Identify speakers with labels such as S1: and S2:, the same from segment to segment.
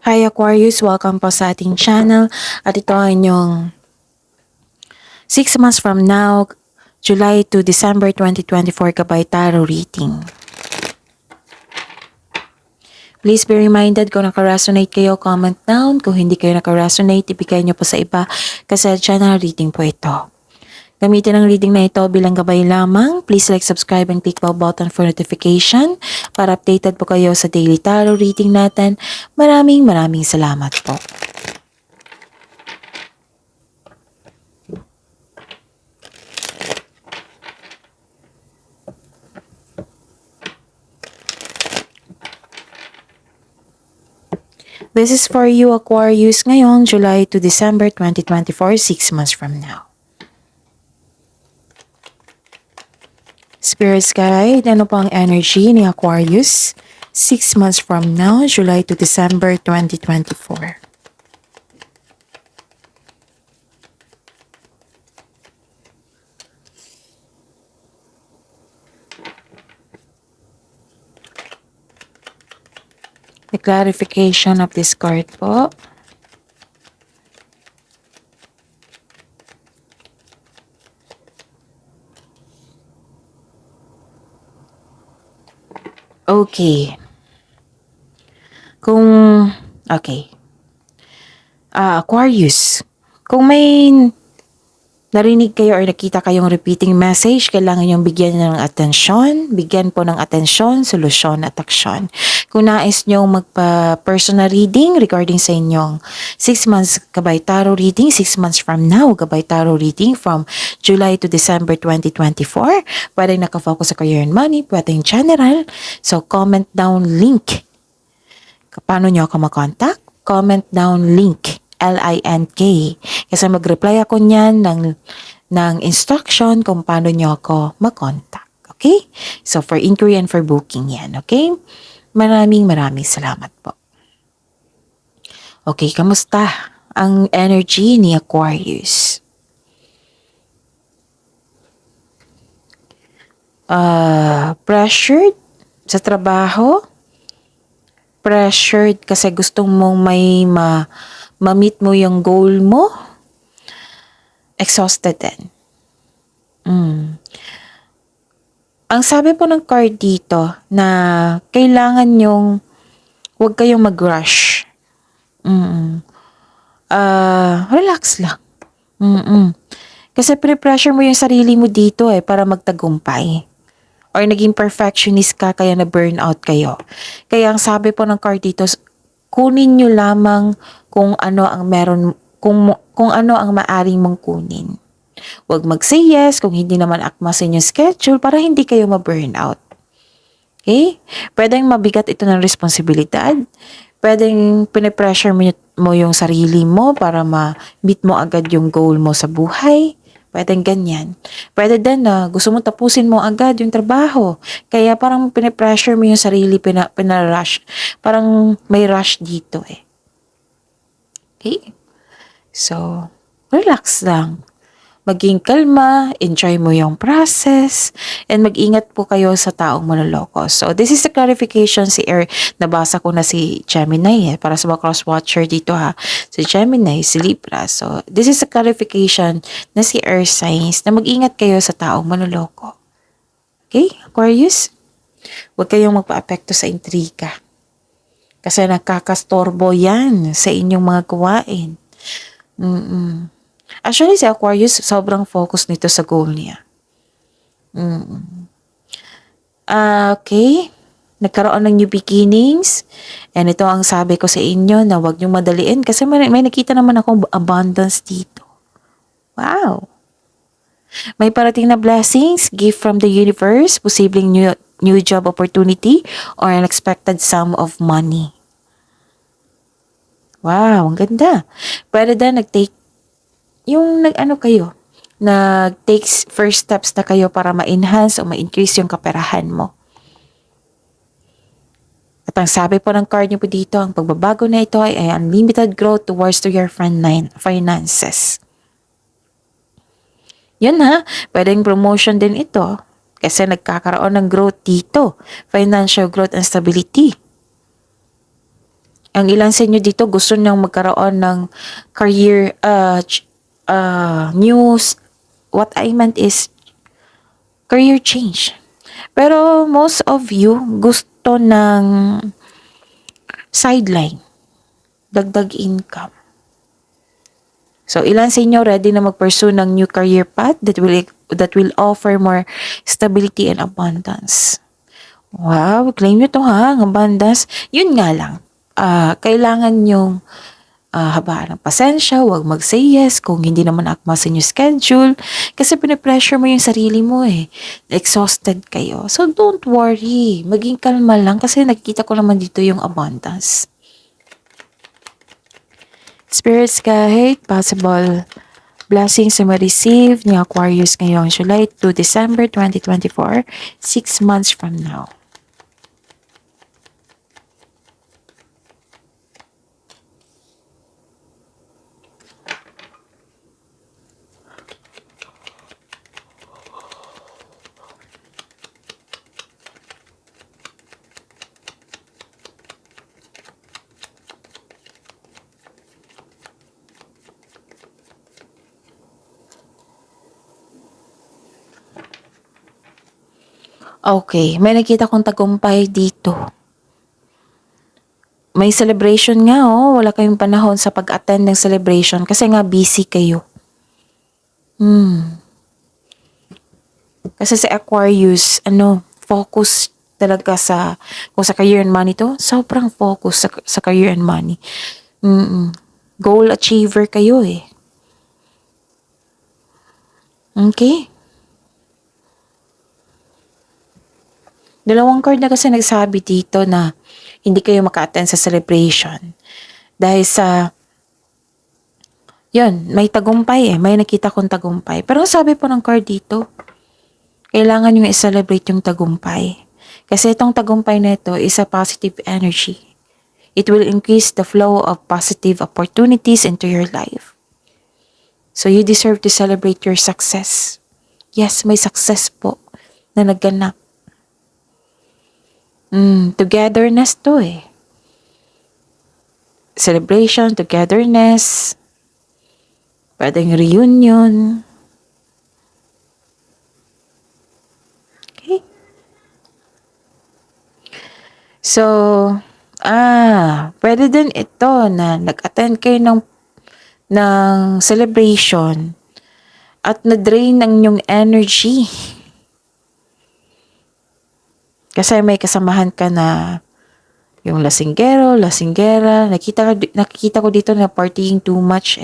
S1: Hi Aquarius, welcome po sa ating channel at ito ay inyong 6 months from now, July to December 2024 Gabay Tarot reading. Please be reminded kung naka-resonate kayo, comment down. Kung hindi kayo naka-resonate, ibigay nyo po sa iba kasi channel reading po ito. Gamitin ang reading na ito bilang gabay lamang. Please like, subscribe, and click bell button for notification para updated po kayo sa daily tarot reading natin. Maraming salamat po. This is for you Aquarius ngayon, July to December 2024, 6 months from now. Spirits guide, ano po ang energy ni Aquarius 6 months from now, July to December 2024? The clarification of this card po. Okay. Aquarius, kung may narinig kayo or nakita kayong repeating message, kailangan yung bigyan ng atensyon, solusyon at aksyon. Kung nais nyo magpa-personal reading regarding sa inyong 6 months Gabay Tarot reading, 6 months from now, Gabay Tarot reading from July to December 2024, pwedeng nakafocus sa career and money, pwedeng general. So, comment down link. Paano nyo ako makontak? Comment down link. LINK. Kasi mag-reply ako niyan ng instruction kung paano nyo ako mag-contact. Okay? So, for inquiry and for booking yan. Okay? Maraming salamat po. Okay, kamusta ang energy ni Aquarius? Pressured sa trabaho? Pressured kasi gustong mong may ma-meet mo yung goal mo? Exhausted din. Ang sabi po ng card dito na kailangan yung huwag kayong mag-rush. Relax lang. Kasi pre-pressure mo yung sarili mo dito para magtagumpay. Or naging perfectionist ka kaya na-burnout kayo. Kaya ang sabi po ng card dito, kunin nyo lamang kung ano ang meron, kung ano ang maaring mong kunin. Huwag mag-say yes kung hindi naman akma sa inyong schedule para hindi kayo ma-burnout. Okay? Pwedeng mabigat ito ng responsibilidad. Pwedeng pinipressure mo yung sarili mo para ma-meet mo agad yung goal mo sa buhay. Pwedeng ganyan. Pwede din na gusto mo tapusin mo agad yung trabaho. Kaya parang pinipressure mo yung sarili, pinarush. Parang may rush dito Okay? So, relax lang. Maging kalma, enjoy mo yung process, and mag-ingat po kayo sa taong manloloko. So, this is the clarification nabasa ko na si Gemini para sa mga cross-watcher dito Si Gemini, si Libra. So, this is the clarification na si Earth signs na mag-ingat kayo sa taong manloloko. Okay, Aquarius? Huwag kayong magpa-apekto sa intriga. Kasi nakakastorbo yan sa inyong mga gawain. Actually, si Aquarius, sobrang focus nito sa goal niya. Okay. Nagkaroon ng new beginnings. And ito ang sabi ko sa inyo na huwag niyong madaliin kasi may nakita naman akong abundance dito. Wow. May parating na blessings, gift from the universe, posibleng new job opportunity, or unexpected sum of money. Wow, ang ganda. Pwede din nag-take first steps na kayo para ma-enhance o ma-increase yung kaperahan mo. At ang sabi po ng card niyo po dito, ang pagbabago na ito ay unlimited growth towards to your finances. Yun pwedeng promotion din ito kasi nagkakaroon ng growth dito, financial growth and stability. Ang ilan sa inyo dito gusto nang magkaroon ng career news. What I meant is career change. Pero most of you gusto ng sideline, dagdag income. So ilan sa inyo ready na mag-pursue ng new career path that will offer more stability and abundance. Wow, claim nyo to ha, ang abundance. Yun nga lang, kailangan yung habaan ng pasensya, huwag mag-say yes kung hindi naman akma sa inyo schedule. Kasi pinipressure mo yung sarili mo eh. Exhausted kayo. So don't worry, maging kalma lang kasi nakikita ko naman dito yung abundance. Spirits, kahit possible blessings na ma-receive ni Aquarius ngayong July to December 2024, 6 months from now. Okay, may nakita kong tagumpay dito. May celebration nga wala kayong panahon sa pag-attend ng celebration kasi nga busy kayo. Kasi sa Aquarius, focus talaga kung sa career and money to, sobrang focus sa career and money. Goal achiever kayo eh. Okay? Dalawang card na kasi nagsabi dito na hindi kayo maka-attend sa celebration. Dahil may tagumpay may nakita kong tagumpay. Pero sabi po ng card dito, kailangan nyo i-celebrate yung tagumpay. Kasi itong tagumpay na ito is a positive energy. It will increase the flow of positive opportunities into your life. So you deserve to celebrate your success. Yes, may success po na nagganap. Togetherness to eh. Celebration, togetherness, pwedeng reunion. Okay. So, pwede din ito na nag-attend kayo ng celebration at na-drain ng inyong energy. Kasi may kasamahan ka na yung lasinggero, lasinggera. Nakikita ko dito na partying too much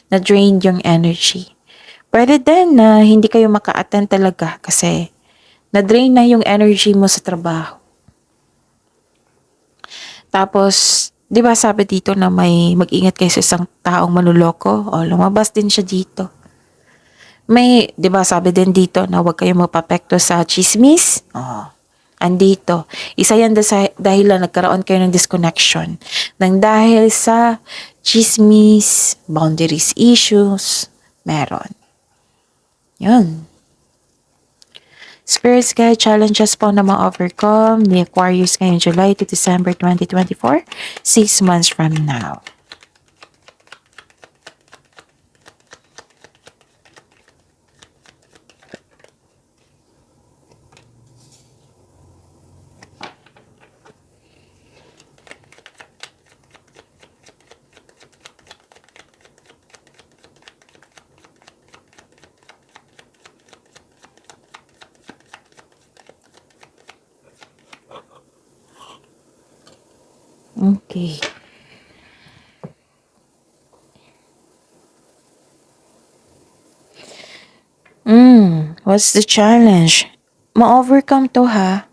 S1: na-drain yung energy. Pwede din na hindi kayo maka-attend talaga kasi na-drain na yung energy mo sa trabaho. Tapos, di ba sabi dito na may mag-ingat kayo sa isang taong manuloko? Lumabas din siya dito. Di ba sabi din dito na huwag kayo magpapekto sa chismis? Andito. Isa yan dahil nagkaroon kayo ng disconnection. Nang dahil sa chismis, boundaries issues, meron. Yun. Spirits guide challenges po na ma-overcome ni Aquarius ngayong July to December 2024, 6 months from now. Okay. What's the challenge? Ma-overcome to ha.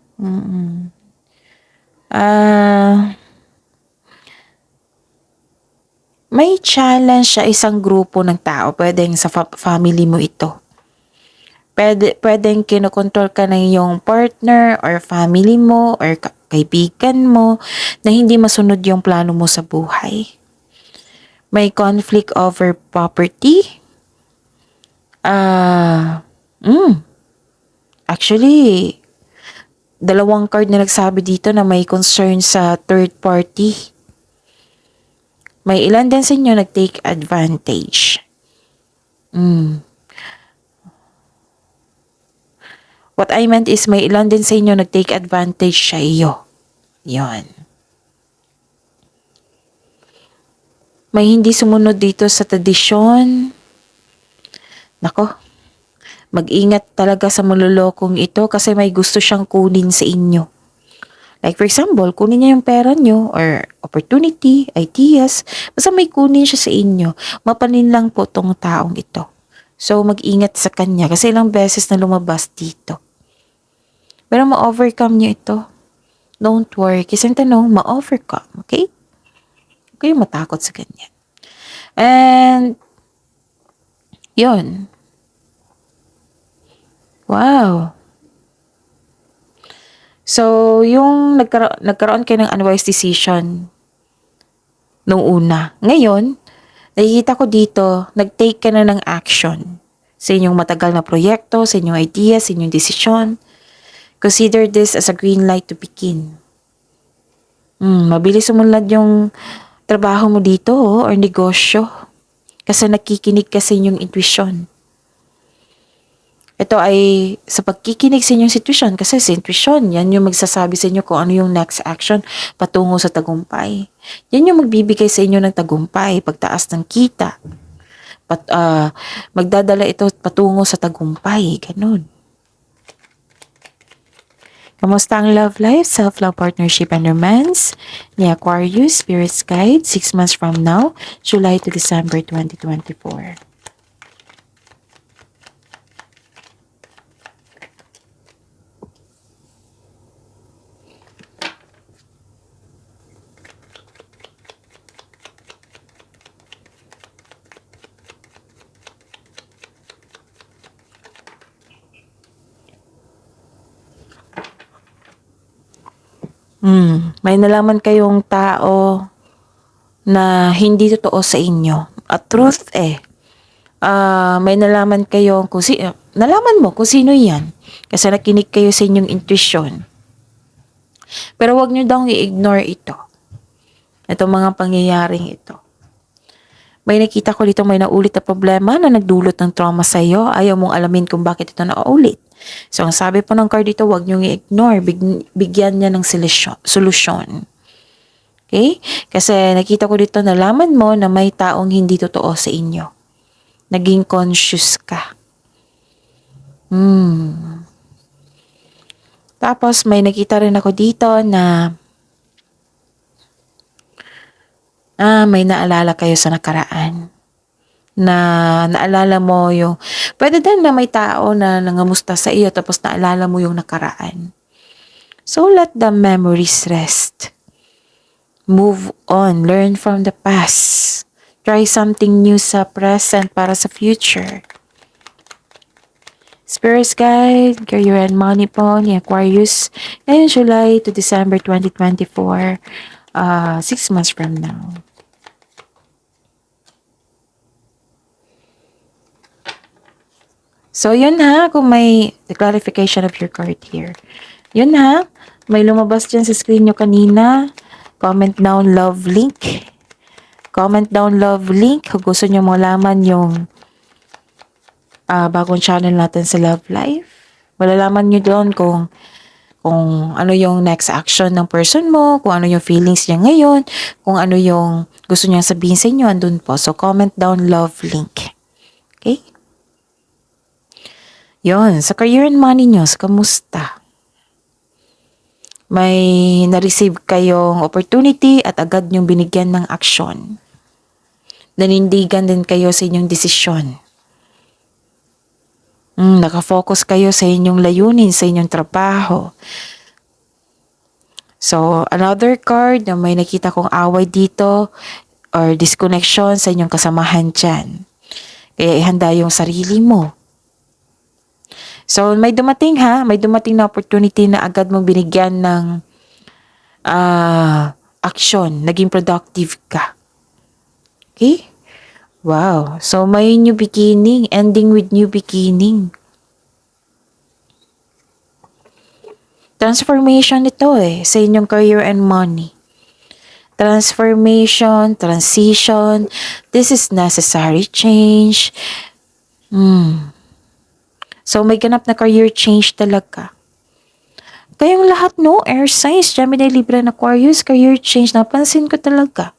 S1: May challenge sa isang grupo ng tao. Pwedeng sa family mo ito. Pwedeng kinokontrol ka ng iyong partner or family mo or kaibigan mo na hindi masunod yung plano mo sa buhay. May conflict over property. Actually, dalawang card na nagsabi dito na may concern sa third party. May ilan din sa inyo nag-take advantage. What I meant is may ilan din sa inyo nag-take advantage sa iyo. Yon. May hindi sumunod dito sa tradisyon. Nako, mag-ingat talaga sa malulokong ito kasi may gusto siyang kunin sa inyo. Like for example, kunin niya yung pera nyo or opportunity, ideas. Basta may kunin siya sa inyo. Mapanin lang po tong taong ito. So mag-ingat sa kanya kasi ilang beses na lumabas dito. Pero ma-overcome niyo ito. Don't worry. Kasi ang tanong, ma-overcome. Okay? Huwag kayong matakot sa ganyan. And, yun. Wow. So, yung nagkaroon kayo ng unwise decision nung una. Ngayon, nakikita ko dito, nag-take ka na ng action sa inyong matagal na proyekto, sa inyong idea, sa inyong desisyon. Consider this as a green light to begin. Mabilis sumunod yung trabaho mo dito or negosyo. Kasi nakikinig ka sa inyong intuition. Ito ay sa pagkikinig sa inyong sitwasyon kasi sa intuition, yan yung magsasabi sa inyo kung ano yung next action patungo sa tagumpay. Yan yung magbibigay sa inyo ng tagumpay, pagtaas ng kita. Magdadala ito patungo sa tagumpay, ganun. Kamusta ang love life, self-love, partnership, and romance ni Aquarius, Spirit's Guide, 6 months from now, July to December 2024. May nalaman kayong tao na hindi totoo sa inyo. At truth may nalaman kayong nalaman mo kung sino yan. Kasi nakinig kayo sa inyong intuition. Pero wag nyo daw i-ignore ito. Itong mga pangyayaring ito. May nakita ko dito may naulit na problema na nagdulot ng trauma sa iyo. Ayaw mong alamin kung bakit ito naulit. So, ang sabi po ng card dito, huwag niyong i-ignore. Bigyan niya ng solusyon. Okay? Kasi nakita ko dito, nalaman mo na may taong hindi totoo sa inyo. Naging conscious ka. Tapos, may nakita rin ako dito na may naalala kayo sa nakaraan. Na naalala mo yung, pwede din na may tao na nangamusta sa iyo tapos naalala mo yung nakaraan. So let the memories rest. Move on, learn from the past. Try something new sa present para sa future. Spirit's Guide, Career and Money po ni Aquarius. Ngayon July to December 2024, 6 months from now. So, yun kung may the clarification of your card here. Yun may lumabas dyan sa screen nyo kanina. Comment down love link. Comment down love link kung gusto nyo malaman yung bagong channel natin sa Love Life. Malalaman nyo doon kung ano yung next action ng person mo, kung ano yung feelings niya ngayon, kung ano yung gusto niya sabihin sa inyo, andun po. So, comment down love link. Okay? Yon, sa career and money nyo, kamusta? May na-receive kayong opportunity at agad nyong binigyan ng aksyon. Nanindigan din kayo sa inyong desisyon. Nakafocus kayo sa inyong layunin, sa inyong trabaho. So, another card na may nakita kong away dito or disconnection sa inyong kasamahan dyan. Kaya ihanda yung sarili mo. So, may dumating na opportunity na agad mong binigyan ng action. Naging productive ka. Okay? Wow. So, may new beginning. Ending with new beginning. Transformation ito sa inyong career and money. transformation, transition. This is necessary change. So, may ganap na career change talaga. Kayong lahat, no? Air signs, Gemini, Libra, and Aquarius, career change. Napansin ko talaga.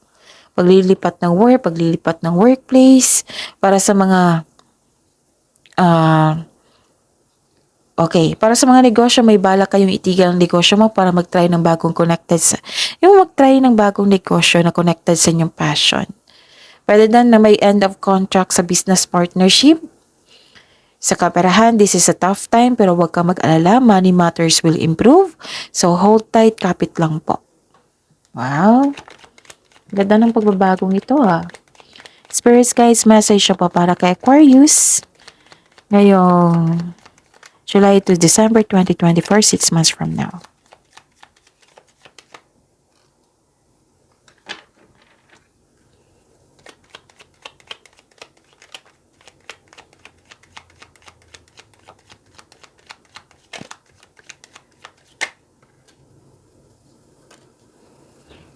S1: Paglilipat ng work, paglilipat ng workplace, para sa mga, para sa mga negosyo, may balak kayong itigil ang negosyo mo para mag-try ng bagong connected sa, yung mag-try ng bagong negosyo na connected sa inyong passion. Pwede din na may end of contract sa business partnership. Sa kaperahan, this is a tough time pero huwag ka mag-alala, money matters will improve. So hold tight, kapit lang po. Wow! Ganda ng pagbabagong ito Spirits guys, message siya pa para kay Aquarius. Ngayong July to December 2024, 6 months from now.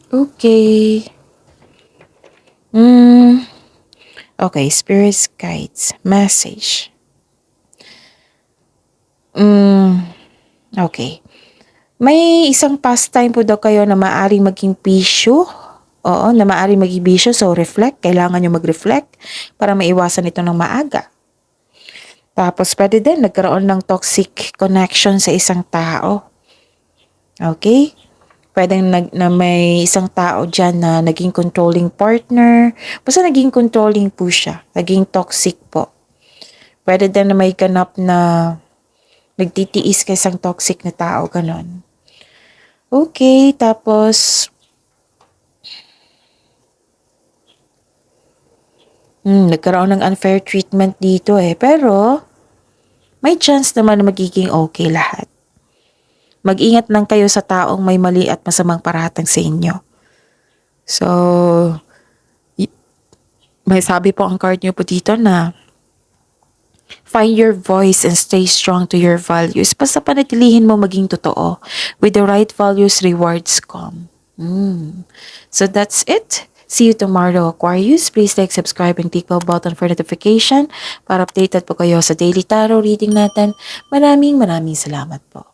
S1: Okay. Okay, spirits guides, message. Okay. May isang pastime po daw kayo na maaaring maging bisyo. Oo, na maaaring maging bisyo. So, reflect. Kailangan nyo mag-reflect para maiwasan ito ng maaga. Tapos, pwede din nagkaroon ng toxic connection sa isang tao. Okay? Pwedeng na may isang tao dyan na naging controlling partner. Basta naging controlling po siya. Naging toxic po. Pwede din na may ganap na nagtitiis ka isang toxic na tao. Ganon. Okay, tapos nagkaroon ng unfair treatment dito pero may chance naman na magiging okay lahat. Mag-ingat lang kayo sa taong may mali at masamang paratang sa inyo. So, may sabi po ang card nyo po dito na find your voice and stay strong to your values. Basta panatilihin mo maging totoo. With the right values, rewards come. So that's it. See you tomorrow, Aquarius. Please like, subscribe, and click the button for notification para updated po kayo sa daily tarot reading natin. Maraming salamat po.